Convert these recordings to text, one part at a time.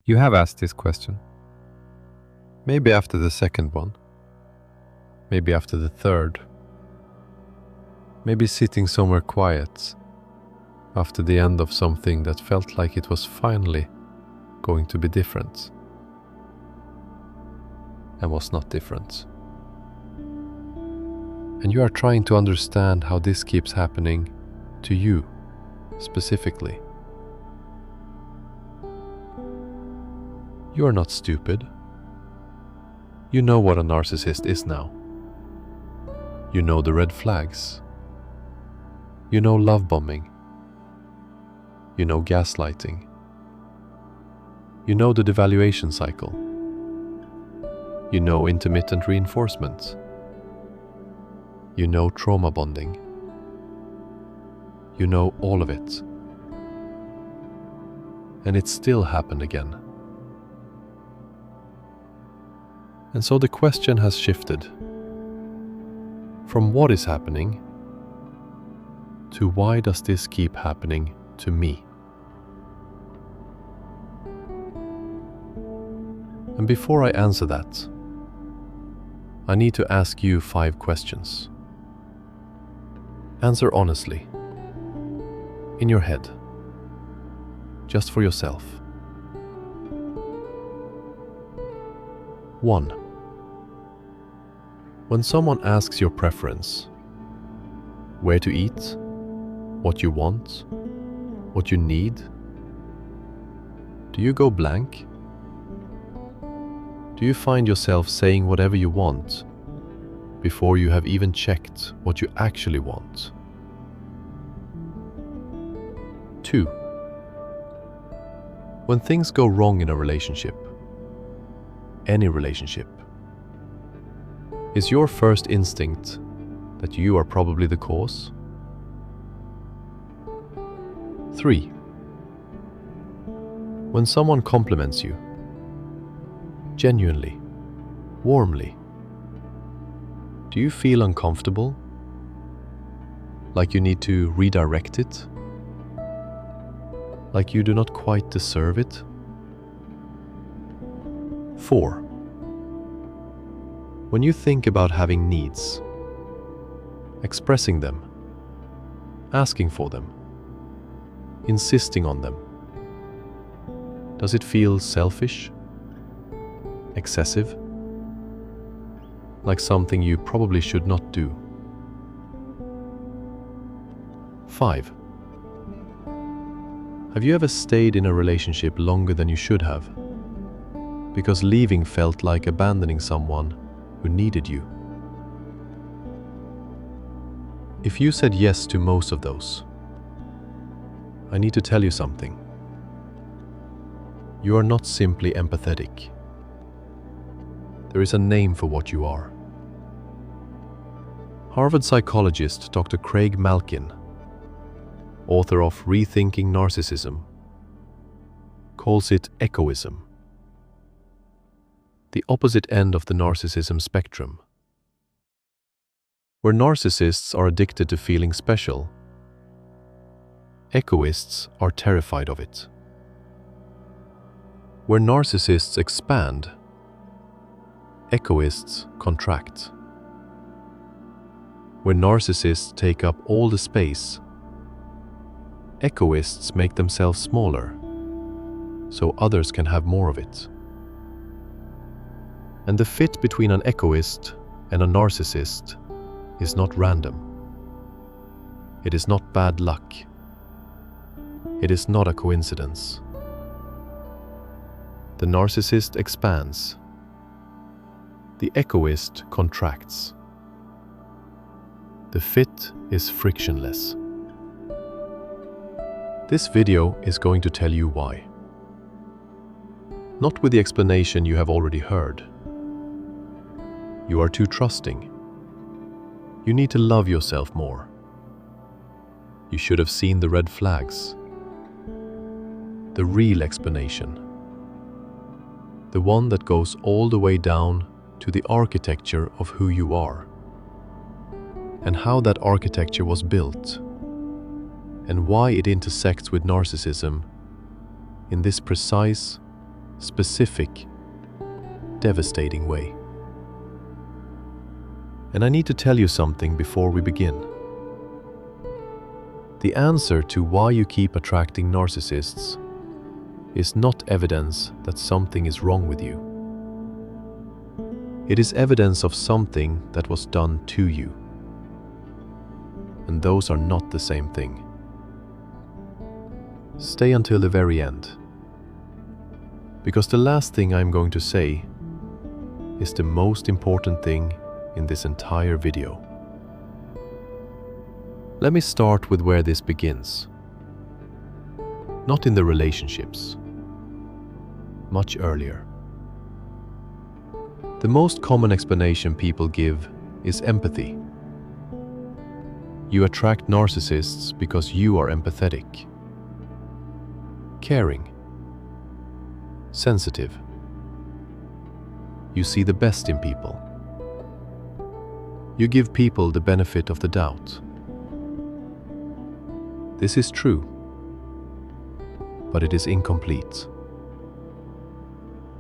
You have asked this question. Maybe after the second one. Maybe after the third. Maybe sitting somewhere quiet after the end of something that felt like it was finally going to be different and was not different. And you are trying to understand how this keeps happening to you specifically. You are not stupid. You know what a narcissist is now. You know the red flags. You know love bombing. You know gaslighting. You know the devaluation cycle. You know intermittent reinforcement. You know trauma bonding. You know all of it. And it still happened again. And so the question has shifted from what is happening to why does this keep happening to me? And before I answer that, I need to ask you 5 questions. Answer honestly, in your head, just for yourself. 1. When someone asks your preference, where to eat, what you want, what you need, do you go blank? Do you find yourself saying whatever you want before you have even checked what you actually want? 2. When things go wrong in a relationship, any relationship, is your first instinct that you are probably the cause? 3. When someone compliments you, genuinely, warmly, do you feel uncomfortable? Like you need to redirect it? Like you do not quite deserve it? 4. When you think about having needs, expressing them, asking for them, insisting on them, does it feel selfish? Excessive? Like something you probably should not do? 5. Have you ever stayed in a relationship longer than you should have? Because leaving felt like abandoning someone who needed you? If you said yes to most of those, I need to tell you something. You are not simply empathetic. There is a name for what you are. Harvard psychologist Dr. Craig Malkin, author of Rethinking Narcissism, calls it echoism, the opposite end of the narcissism spectrum. Where narcissists are addicted to feeling special, echoists are terrified of it. Where narcissists expand, echoists contract. Where narcissists take up all the space, echoists make themselves smaller, so others can have more of it. And the fit between an echoist and a narcissist is not random. It is not bad luck. It is not a coincidence. The narcissist expands. The echoist contracts. The fit is frictionless. This video is going to tell you why. Not with the explanation you have already heard. You are too trusting. You need to love yourself more. You should have seen the red flags. The real explanation. The one that goes all the way down to the architecture of who you are. And how that architecture was built. And why it intersects with narcissism in this precise specific, devastating way. And I need to tell you something before we begin. The answer to why you keep attracting narcissists is not evidence that something is wrong with you. It is evidence of something that was done to you. And those are not the same thing. Stay until the very end, because the last thing I'm going to say is the most important thing in this entire video. Let me start with where this begins. Not in the relationships. Much earlier. The most common explanation people give is empathy. You attract narcissists because you are empathetic, caring, sensitive. You see the best in people. You give people the benefit of the doubt. This is true, but it is incomplete.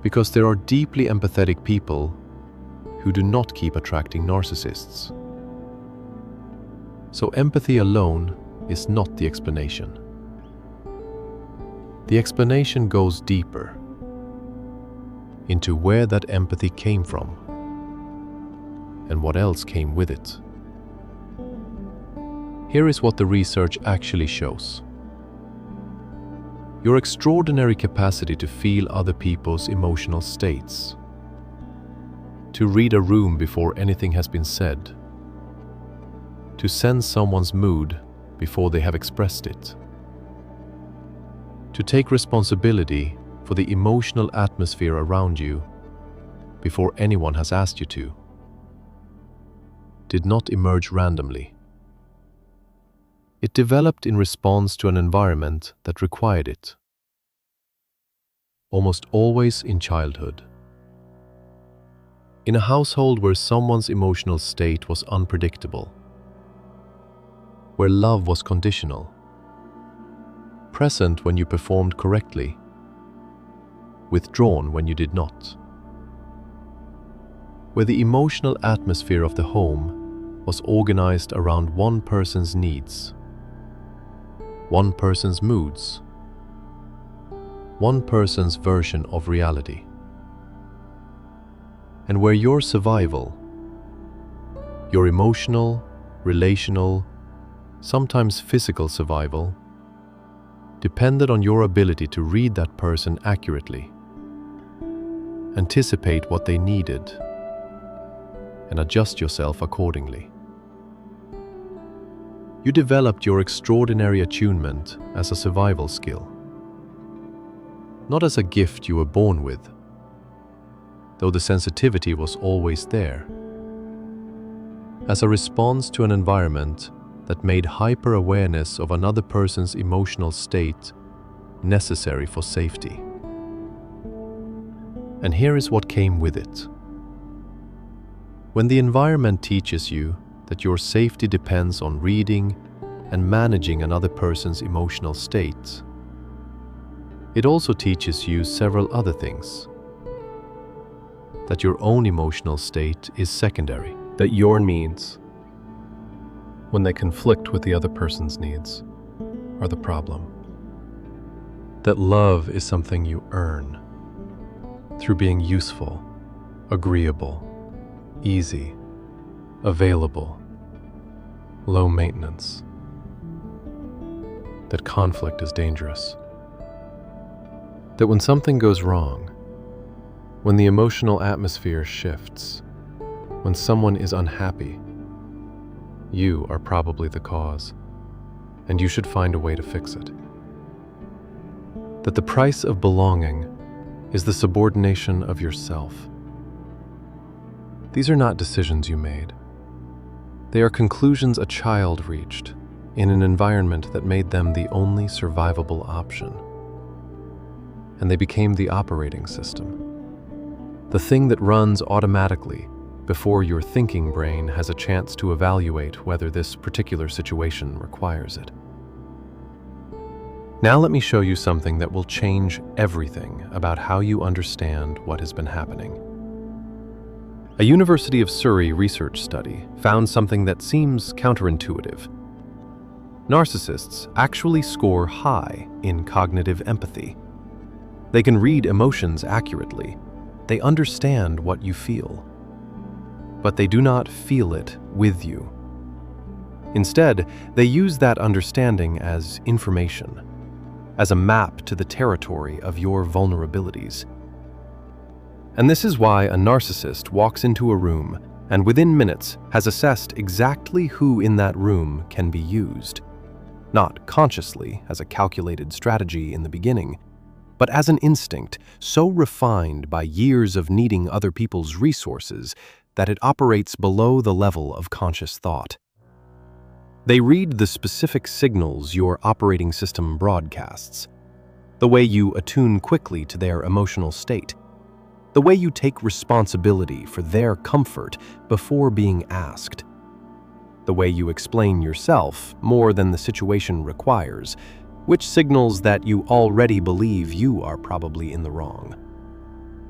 Because there are deeply empathetic people who do not keep attracting narcissists. So empathy alone is not the explanation. The explanation goes deeper into where that empathy came from and what else came with it. Here is what the research actually shows. Your extraordinary capacity to feel other people's emotional states, to read a room before anything has been said, to sense someone's mood before they have expressed it, to take responsibility for the emotional atmosphere around you before anyone has asked you to, did not emerge randomly. It developed in response to an environment that required it. Almost always in childhood. In a household where someone's emotional state was unpredictable, where love was conditional, present when you performed correctly, withdrawn when you did not, where the emotional atmosphere of the home was organized around one person's needs, one person's moods, one person's version of reality, and where your survival, your emotional, relational, sometimes physical survival, depended on your ability to read that person accurately, anticipate what they needed, and adjust yourself accordingly. You developed your extraordinary attunement as a survival skill, not as a gift you were born with, though the sensitivity was always there, as a response to an environment that made hyper-awareness of another person's emotional state necessary for safety. And here is what came with it. When the environment teaches you that your safety depends on reading and managing another person's emotional state, it also teaches you several other things. That your own emotional state is secondary. That your needs, when they conflict with the other person's needs, are the problem. That love is something you earn through being useful, agreeable, easy, available, low maintenance. That conflict is dangerous. That when something goes wrong, when the emotional atmosphere shifts, when someone is unhappy, you are probably the cause, and you should find a way to fix it. That the price of belonging is the subordination of yourself. These are not decisions you made. They are conclusions a child reached in an environment that made them the only survivable option. And they became the operating system, the thing that runs automatically before your thinking brain has a chance to evaluate whether this particular situation requires it. Now let me show you something that will change everything about how you understand what has been happening. A University of Surrey research study found something that seems counterintuitive. Narcissists actually score high in cognitive empathy. They can read emotions accurately. They understand what you feel. But they do not feel it with you. Instead, they use that understanding as information, as a map to the territory of your vulnerabilities. And this is why a narcissist walks into a room and within minutes has assessed exactly who in that room can be used, not consciously as a calculated strategy in the beginning, but as an instinct so refined by years of needing other people's resources that it operates below the level of conscious thought. They read the specific signals your operating system broadcasts, the way you attune quickly to their emotional state, the way you take responsibility for their comfort before being asked, the way you explain yourself more than the situation requires, which signals that you already believe you are probably in the wrong,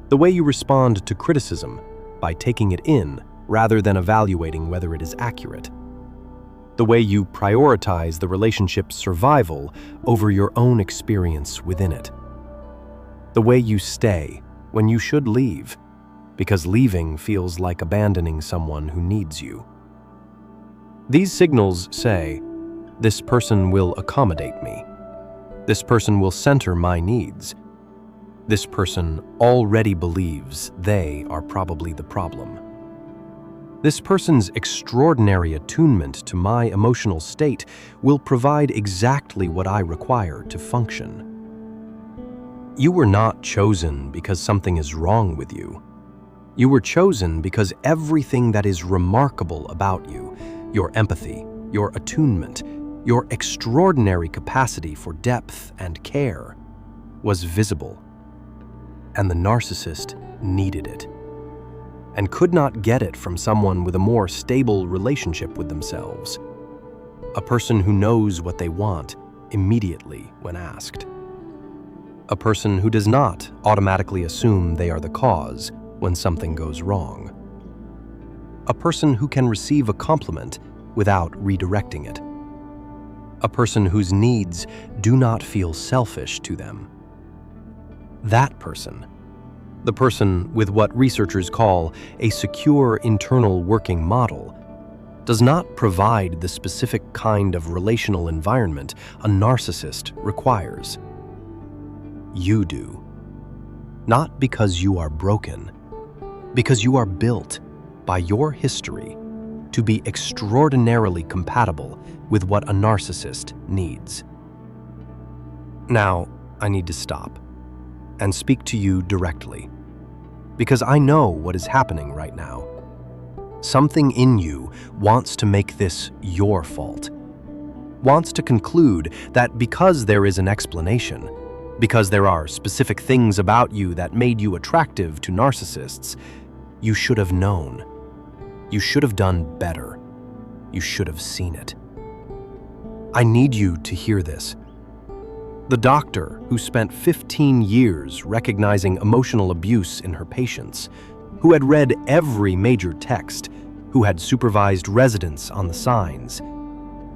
the way you respond to criticism by taking it in rather than evaluating whether it is accurate, the way you prioritize the relationship's survival over your own experience within it, the way you stay when you should leave, because leaving feels like abandoning someone who needs you. These signals say, this person will accommodate me. This person will center my needs. This person already believes they are probably the problem. This person's extraordinary attunement to my emotional state will provide exactly what I require to function. You were not chosen because something is wrong with you. You were chosen because everything that is remarkable about you, your empathy, your attunement, your extraordinary capacity for depth and care, was visible. And the narcissist needed it, and could not get it from someone with a more stable relationship with themselves, a person who knows what they want immediately when asked, a person who does not automatically assume they are the cause when something goes wrong, a person who can receive a compliment without redirecting it, a person whose needs do not feel selfish to them. That person, the person with what researchers call a secure internal working model, does not provide the specific kind of relational environment a narcissist requires. You do. Not because you are broken, because you are built by your history to be extraordinarily compatible with what a narcissist needs. Now, I need to stop and speak to you directly, because I know what is happening right now. Something in you wants to make this your fault, wants to conclude that because there is an explanation, because there are specific things about you that made you attractive to narcissists, you should have known. You should have done better. You should have seen it. I need you to hear this. The doctor who spent 15 years recognizing emotional abuse in her patients, who had read every major text, who had supervised residents on the signs,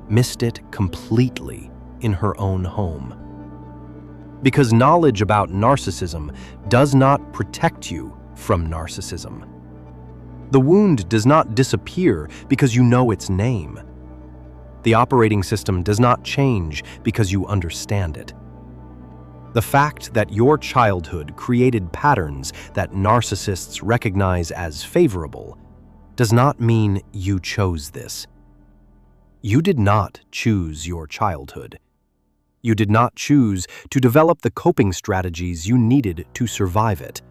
missed it completely in her own home. Because knowledge about narcissism does not protect you from narcissism. The wound does not disappear because you know its name. The operating system does not change because you understand it. The fact that your childhood created patterns that narcissists recognize as favorable does not mean you chose this. You did not choose your childhood. You did not choose to develop the coping strategies you needed to survive it.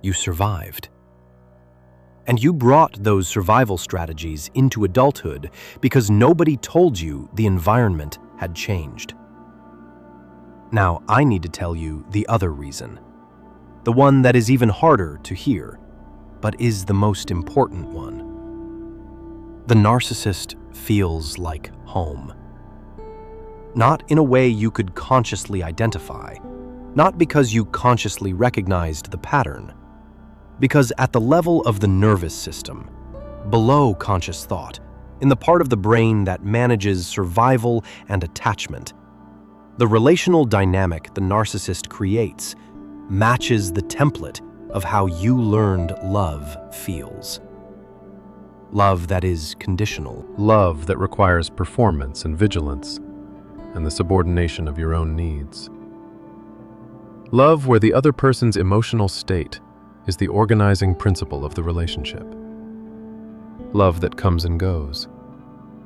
You survived. And you brought those survival strategies into adulthood because nobody told you the environment had changed. Now, I need to tell you the other reason, the one that is even harder to hear, but is the most important one. The narcissist feels like home. not in a way you could consciously identify, not because you consciously recognized the pattern, because at the level of the nervous system, below conscious thought, in the part of the brain that manages survival and attachment, the relational dynamic the narcissist creates matches the template of how you learned love feels. Love that is conditional. Love that requires performance and vigilance, and the subordination of your own needs. Love where the other person's emotional state is the organizing principle of the relationship. Love that comes and goes,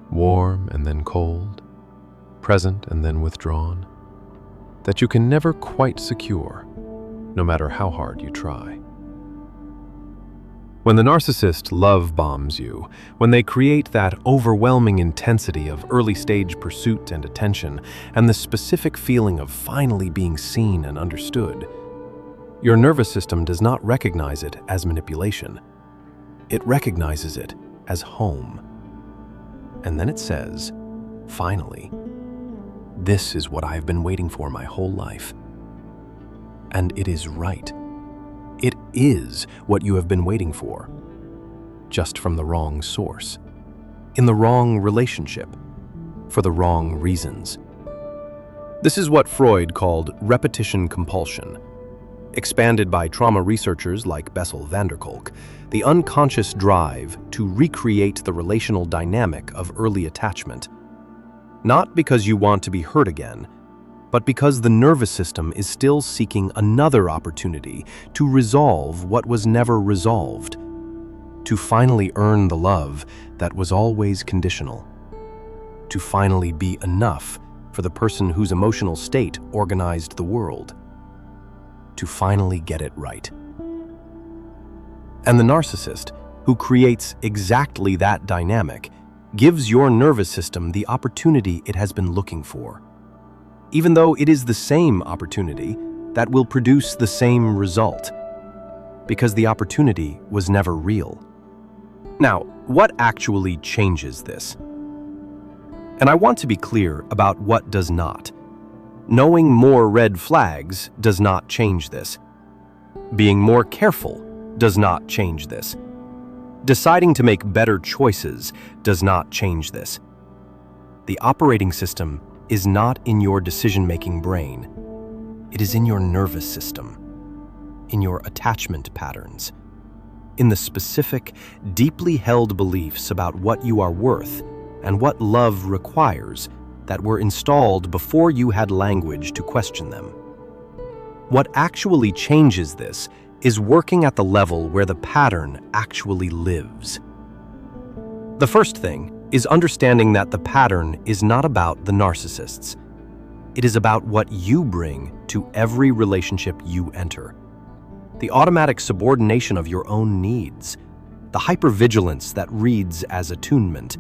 warm and then cold, present and then withdrawn, that you can never quite secure, no matter how hard you try. When the narcissist love bombs you, when they create that overwhelming intensity of early-stage pursuit and attention, and the specific feeling of finally being seen and understood, your nervous system does not recognize it as manipulation. It recognizes it as home. And then it says, finally, this is what I've been waiting for my whole life. And it is right. It is what you have been waiting for, just from the wrong source, in the wrong relationship, for the wrong reasons. This is what Freud called repetition compulsion. Expanded by trauma researchers like Bessel van der Kolk, the unconscious drive to recreate the relational dynamic of early attachment. Not because you want to be hurt again, but because the nervous system is still seeking another opportunity to resolve what was never resolved, to finally earn the love that was always conditional, to finally be enough for the person whose emotional state organized the world, to finally get it right. And the narcissist, who creates exactly that dynamic, gives your nervous system the opportunity it has been looking for, even though it is the same opportunity that will produce the same result, because the opportunity was never real. Now, what actually changes this? And I want to be clear about what does not. Knowing more red flags does not change this. Being more careful does not change this. Deciding to make better choices does not change this. The operating system is not in your decision-making brain. It is in your nervous system, in your attachment patterns, in the specific, deeply held beliefs about what you are worth and what love requires that were installed before you had language to question them. What actually changes this is working at the level where the pattern actually lives. The first thing is understanding that the pattern is not about the narcissists. It is about what you bring to every relationship you enter. The automatic subordination of your own needs, the hypervigilance that reads as attunement,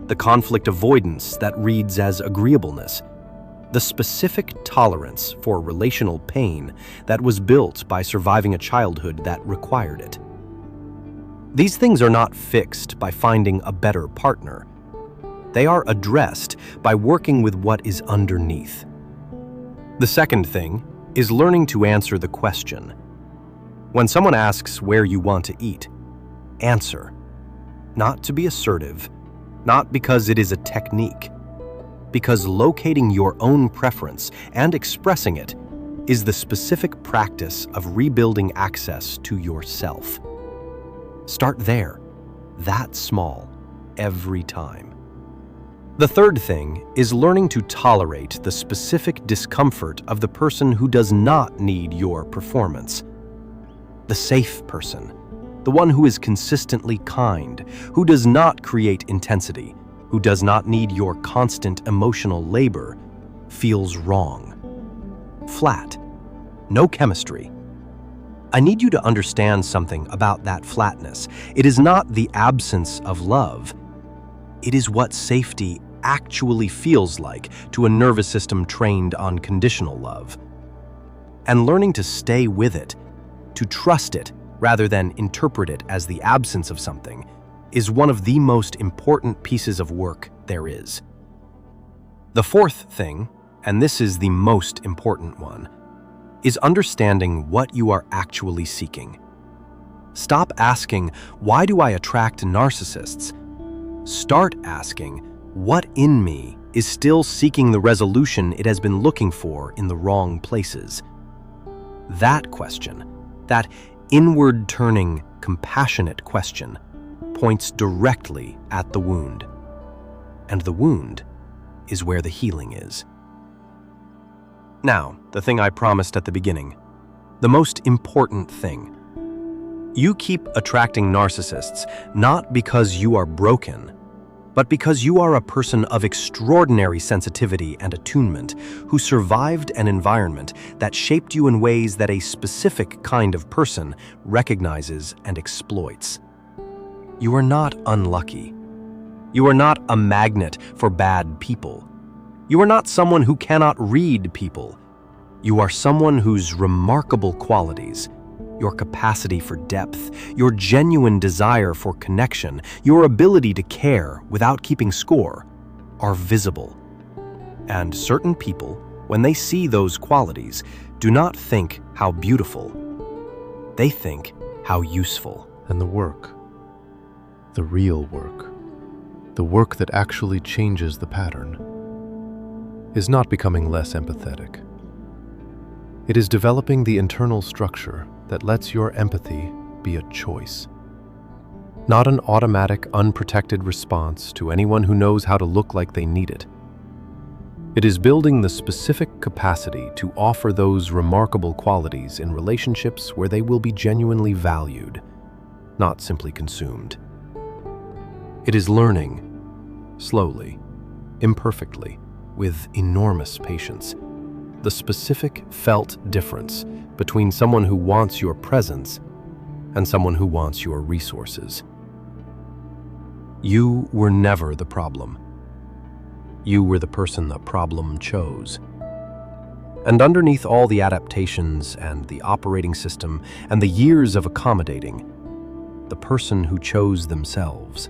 the conflict avoidance that reads as agreeableness, the specific tolerance for relational pain that was built by surviving a childhood that required it. These things are not fixed by finding a better partner. They are addressed by working with what is underneath. The second thing is learning to answer the question. When someone asks where you want to eat, answer. Not to be assertive, not because it is a technique, because locating your own preference and expressing it is the specific practice of rebuilding access to yourself. Start there, that small, every time. The third thing is learning to tolerate the specific discomfort of the person who does not need your performance. The safe person, the one who is consistently kind, who does not create intensity, who does not need your constant emotional labor, feels wrong. Flat. No chemistry. I need you to understand something about that flatness. It is not the absence of love. It is what safety actually feels like to a nervous system trained on conditional love. And learning to stay with it, to trust it rather than interpret it as the absence of something, is one of the most important pieces of work there is. The fourth thing, and this is the most important one, is understanding what you are actually seeking. Stop asking, "Why do I attract narcissists?" Start asking, "What in me is still seeking the resolution it has been looking for in the wrong places?" That question, that inward-turning, compassionate question, points directly at the wound. And the wound is where the healing is. Now, the thing I promised at the beginning, the most important thing. You keep attracting narcissists not because you are broken, but because you are a person of extraordinary sensitivity and attunement who survived an environment that shaped you in ways that a specific kind of person recognizes and exploits. You are not unlucky. You are not a magnet for bad people. You are not someone who cannot read people. You are someone whose remarkable qualities, your capacity for depth, your genuine desire for connection, your ability to care without keeping score, are visible. And certain people, when they see those qualities, do not think how beautiful. They think how useful. And the work, the real work, the work that actually changes the pattern, is not becoming less empathetic. It is developing the internal structure that lets your empathy be a choice, not an automatic, unprotected response to anyone who knows how to look like they need it. It is building the specific capacity to offer those remarkable qualities in relationships where they will be genuinely valued, not simply consumed. It is learning, slowly, imperfectly, with enormous patience, the specific felt difference between someone who wants your presence and someone who wants your resources. You were never the problem. You were the person the problem chose. And underneath all the adaptations and the operating system and the years of accommodating, the person who chose themselves,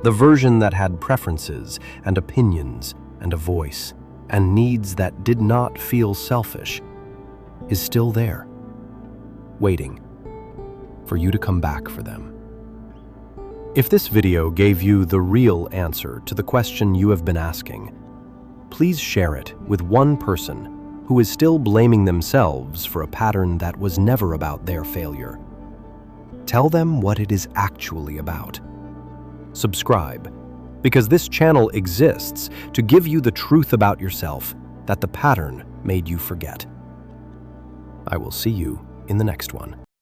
the version that had preferences and opinions and a voice and needs that did not feel selfish, is still there, waiting for you to come back for them. If this video gave you the real answer to the question you have been asking, please share it with one person who is still blaming themselves for a pattern that was never about their failure. Tell them what it is actually about. Subscribe, because this channel exists to give you the truth about yourself that the pattern made you forget. I will see you in the next one.